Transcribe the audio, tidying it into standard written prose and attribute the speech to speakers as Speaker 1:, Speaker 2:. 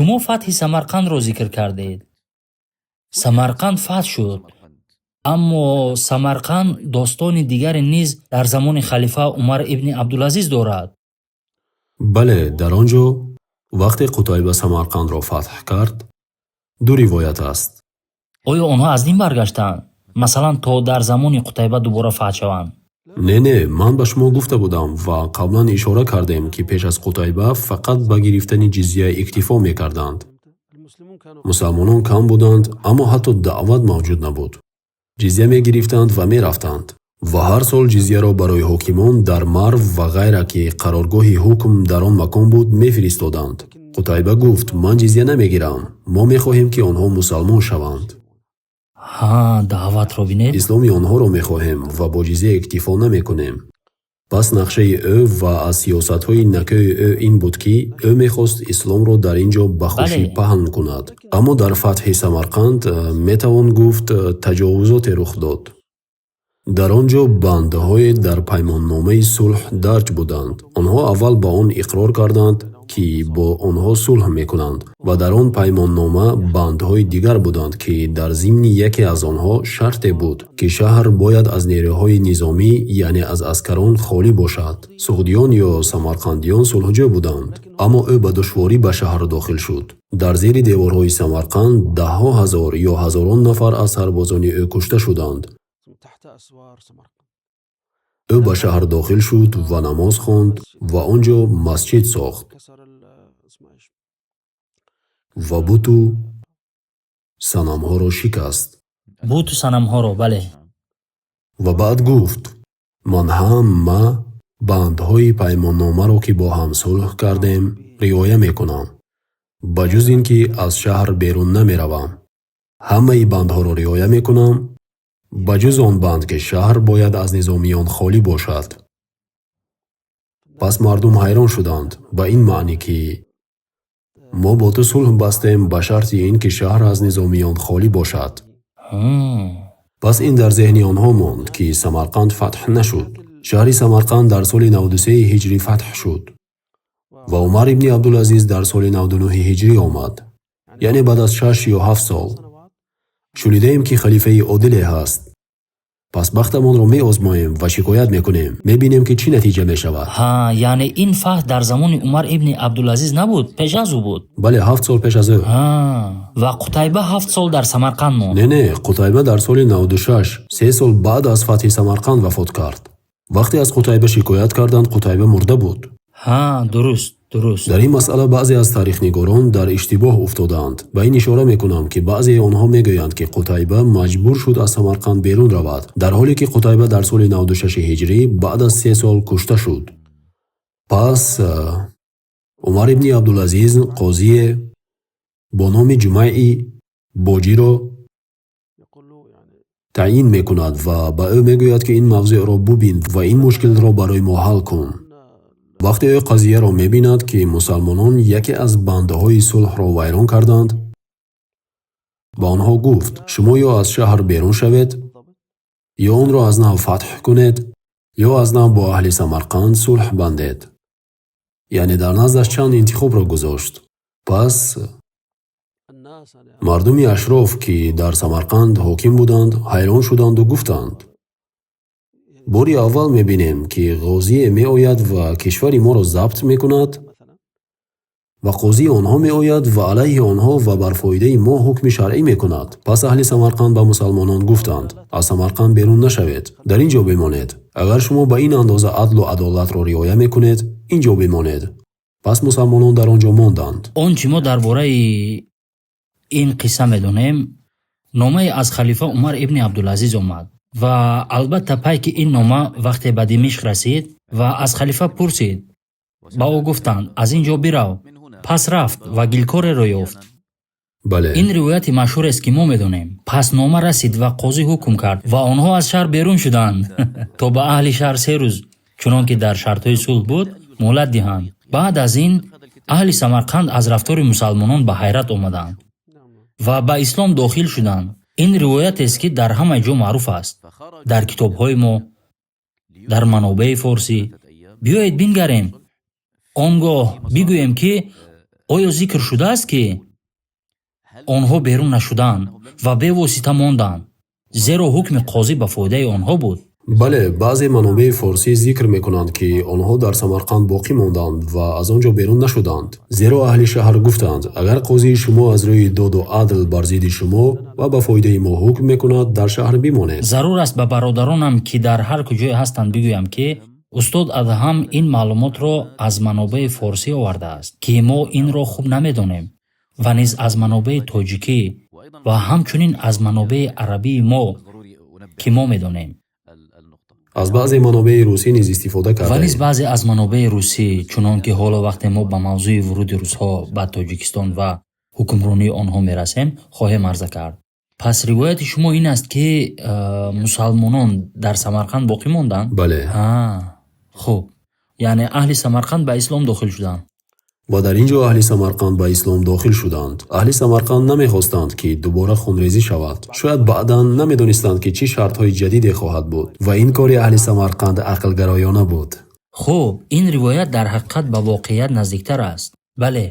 Speaker 1: шумо фатҳи Самарқандро зикр кардед. Самарқанд фатҳ шуд, аммо Самарқанд достони дигаре низ дар замони халифа Умар ибни Абдулазиз дорад.
Speaker 2: бале, дар он ҷо вақте Қутайба Самарқандро фатҳ кард, ду ривоят аст.
Speaker 1: оё онҳо аз дин баргаштанд, масалан то дар замони Қутайба дубора фатҳ шаванд?
Speaker 2: Не, ман ба шумо гуфта будам ва қаблан ишора кардем ки пеш аз Қутайба фақат ба гирифтани ҷизя иктифо мекарданд. мусалмонон кам буданд, аммо ҳатто даъват мавҷуд набуд. ҷизя мегирифтанд ва мерафтанд ва ҳар сол ҷизяро барои ҳокимон дар Марв ва ғайра ки қароргоҳи ҳукм дар он макон буд мефиристоданд. Қутайба гуфт: ман ҷизя намегирам, мо мехоҳем ки онҳо мусалмон шаванд.
Speaker 1: даъватро бинед.
Speaker 2: исломи онҳоро мехоҳем ва бо ҷизя иктифо намекунем. пас нақшаи ӯ ва аз сиёсатҳои накӯи ӯ ин буд ки ӯ мехост исломро дар ин ҷо ба хушӣ паҳн кунад. Аммо дар фатҳи Самарқанд метавон гуфт таҷовузоте рух дод. дар он ҷо бандҳое дар паймонномаи сулҳ дарҷ буданд. онҳо аввал ба он иқрор карданд ки бо онҳо сулҳ мекунанд ва дар он паймоннома бандҳои дигар буданд ки дар зимни яке аз онҳо шарте буд ки шаҳр бояд аз нерӯҳои низомӣ, яъне аз аскарон холӣ бошад. суғдиён ё самарқандиён сулҳҷӯ буданд, аммо ӯ ба душворӣ ба шаҳр дохил шуд. дар зери деворҳои Самарқанд даҳҳо ҳазор ё ҳазорон нафар аз сарбозони ӯ кушта шуданд. ӯ ба шаҳр дохил шуд ва намоз хонд ва он ҷо масҷид сохт ва буту санамҳоро шикаст.
Speaker 1: буту санамҳоро, бале.
Speaker 2: ва баъд гуфт: ман ҳама бандҳои паймонномаро ки бо ҳам сулҳ кардем риоя мекунам, ба ҷуз ин ки аз шаҳр берун намеравам. ҳамаи бандҳоро риоя мекунам, ба ҷуз он банд ки шаҳр бояд аз низомиён холӣ бошад. пас мардум ҳайрон шуданд ба ин маънӣ ки мо бо ту сулҳ бастем ба шарти ин ки шаҳр аз низомиён холӣ бошад. пас ин дар зеҳни онҳо монд ки Самарқанд фатҳ нашуд. шаҳри Самарқанд дар соли 93 ҳиҷрӣ фатҳ шуд ва Умар ибни Абдулазиз дар соли 99 ҳиҷрӣ омад, яъне баъд аз 6 ё 7 сол. шунидаем ки халифаи одиле ҳаст. пас бахтамонро меозмоем ва шикоят мекунем, мебинем ки чӣ натиҷа мешавад.
Speaker 1: яъне ин фатҳ дар замони Умар ибни Абдулазиз набуд, пеш аз ӯ буд?
Speaker 2: бале, 7 сол пеш аз ӯ.
Speaker 1: ва Қутайба 7 сол дар Самарқанд монд?
Speaker 2: Не, Қутайба дар соли 96, 3 сол баъд аз фатҳи Самарқанд вафот кард. вақте аз Қутайба шикоят карданд, Қутайба мурда буд.
Speaker 1: дуруст.
Speaker 2: дар ин масъала баъзе аз таърихнигорон дар иштибоҳ уфтодаанд. ба ин ишора мекунам ки баъзеи онҳо мегӯянд ки Қутайба маҷбур шуд аз Самарқанд берун равад, дар ҳоле ки Қутайба дар соли 96 ҳиҷрӣ баъд аз 3 сол кушта шуд. пас Умар ибни Абдулазиз қозие бо номи Ҷумайи боҷиро таъйин мекунад ва ба ӯ мегӯяд ки ин мавзеъро бубин ва ин мушкилро барои мо ҳал кун. вақте ӯ қазияро мебинад ки мусалмонон яке аз бандаҳои сулҳро вайрон карданд, ба онҳо гуфт: шумо ё аз шаҳр берун шавед, ё онро аз нав фатҳ кунед, ё аз нав бо аҳли Самарқанд сулҳ бандед. яъне дар наздаш чанд интихобро гузошт. пас мардуми ашроф ки дар Самарқанд ҳоким буданд ҳайрон шуданду гуфтанд: бори аввал мебинем ки ғозие меояд ва кишвари моро забт мекунад ва қозии онҳо меояд ва алайҳи онҳо ва бар фоидаи мо ҳукми шаръӣ мекунад. пас аҳли Самарқанд ба мусалмонон гуфтанд: аз Самарқанд берун нашавед, дар ин ҷо бимонед. агар шумо ба ин андоза адлу адолатро риоя мекунед, ин ҷо бимонед. пас мусалмонон дар он ҷо монданд.
Speaker 1: он чӣ мо дар бораи ин қисса медонем, номае аз халифа Умар ибни Абдулазиз омад ва албатта пайки ин нома вақте ба Димишқ расид ва аз халифа пурсид, ба ӯ гуфтанд: аз ин ҷо бирав. пас рафт ва гилкореро ёфт.
Speaker 2: бале,
Speaker 1: ин ривояти машҳурест ки мо медонем. пас нома расид ва қозӣ ҳукм кард ва онҳо аз шаҳр берун шуданд то ба аҳли шаҳр 3 рӯз, чунон ки дар шартҳои сулҳ буд, муҳлат диҳанд. баъд аз ин аҳли Самарқанд аз рафтори мусалмонон ба ҳайрат омаданд ва ба ислом дохил шуданд. ин ривоятест ки дар ҳамаи ҷо маъруф аст, дар китобҳои мо, дар манобеи форсӣ. биёед бингарем, он гоҳ бигӯем ки оё зикр шудааст ки онҳо берун нашуданд ва бевосита монданд, зеро ҳукми қозӣ ба фоидаи онҳо буд?
Speaker 2: бале, баъзе манобеъи форсӣ зикр мекунанд ки онҳо дар Самарқанд боқӣ монданд ва аз он ҷо берун нашуданд. Зеро аҳли шаҳр гуфтанд, агар қозии шумо аз рӯи доду адл бар зидди шумо ва ба фоидаи мо ҳукм мекунад, дар шаҳр бимонед.
Speaker 1: зарур аст ба бародаронам ки дар ҳар куҷое ҳастанд бигӯям ки устод Адҳам ин маълумотро аз манобеъи форсӣ овардааст ки мо инро хуб намедонем ва низ аз манобеъи тоҷикӣ ва ҳамчунин аз манобеъи арабии мо ки мо медонем.
Speaker 2: аз баъзе манобеъи русӣ низ истифода
Speaker 1: ва
Speaker 2: кардаем.
Speaker 1: низ баъзе аз манобеъи русӣ, чунон ки ҳоло вақте мо ба мавзӯи вуруди русҳо ба Тоҷикистон ва ҳукмронии онҳо мерасем, хоҳем арза кард. пас ривояти шумо ин аст ки мусалмонон дар Самарқанд боқӣ монданд?
Speaker 2: бале,
Speaker 1: хуб, яъне аҳли Самарқанд ба ислом дохил шуданд.
Speaker 2: ва дар ин ҷо аҳли Самарқанд ба ислом дохил шуданд. Аҳли Самарқанд намехостанд ки дубора хунрезӣ шавад. Шояд баъдан намедонистанд ки чӣ шартҳои ҷадиде хоҳад буд ва ин кори аҳли Самарқанд ақлгароёна буд.
Speaker 1: хуб, ин ривоят дар ҳақиқат ба воқеият наздиктар аст. бале,